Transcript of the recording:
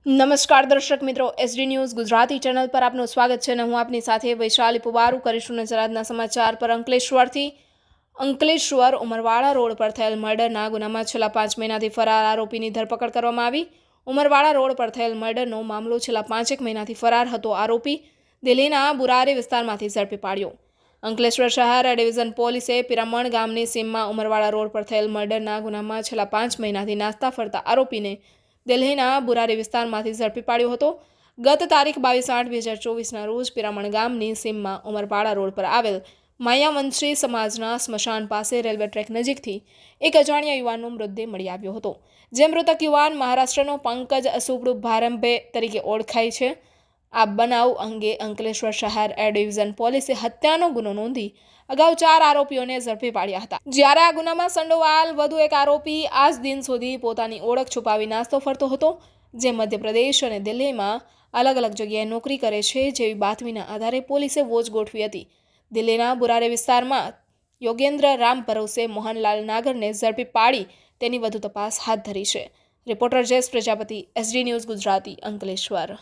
નમસ્કાર દર્શક મિત્રો, એસડી ન્યૂઝ ગુજરાતી ચેનલ પર આપનું સ્વાગત છે અને હું આપની સાથે વૈશાલી પુવારુ કરીશું નજર આજના સમાચાર પર। અંકલેશ્વર ઉમરવાડા રોડ પર થયેલ મર્ડરના ગુનામાં છેલ્લા 5 મહિનાથી ફરાર આરોપીની ધરપકડ કરવામાં આવી। ઉમરવાડા રોડ પર થયેલ મર્ડરનો મામલો છેલ્લા 5 મહિનાથી ફરાર હતો આરોપી દિલ્હીના બુરારી વિસ્તારમાંથી ઝડપી પાડ્યો। અંકલેશ્વર શહેર ડિવિઝન પોલીસે પિરામણ ગામની સીમમાં ઉમરવાડા રોડ પર થયેલ મર્ડરના ગુનામાં છેલ્લા 5 મહિનાથી નાસ્તા ફરતા આરોપીને દિલ્હીના બુરારી વિસ્તારમાંથી ઝડપી પાડ્યો હતો। ગત તારીખ 22/8/2024ના રોજ પિરામણ ગામની સીમમાં ઉમરવાડા રોડ પર આવેલ માયાવંશી સમાજના સ્મશાન પાસે રેલવે ટ્રેક નજીકથી એક અજાણ્યા યુવાનનો મૃતદેહ મળી આવ્યો હતો, જે મૃતક યુવાન મહારાષ્ટ્રનો પંકજ અસુબડુ ભારંભે તરીકે ઓળખાય છે। આ બનાવ અંગે અંકલેશ્વર શહેર એ ડિવિઝન પોલીસે હત્યાનો ગુનો નોંધી અગાઉ 4 આરોપીઓને ઝડપી પાડ્યા હતા, જ્યારે આ ગુનામાં સંડોવાયેલ વધુ એક આરોપી આજ દિન સુધી પોતાની ઓળખ છુપાવી નાસ્તો ફરતો હતો, જે મધ્યપ્રદેશ અને દિલ્હીમાં અલગ અલગ જગ્યાએ નોકરી કરે છે, જેવી બાતમીના આધારે પોલીસે વોચ ગોઠવી હતી। દિલ્હીના બુરારી વિસ્તારમાં યોગેન્દ્ર રામ ભરોસે મોહનલાલ નાગરને ઝડપી પાડી તેની વધુ તપાસ હાથ ધરી છે। Reporter Jayesh Prajapati, SD news Gujarati, Ankleshwar.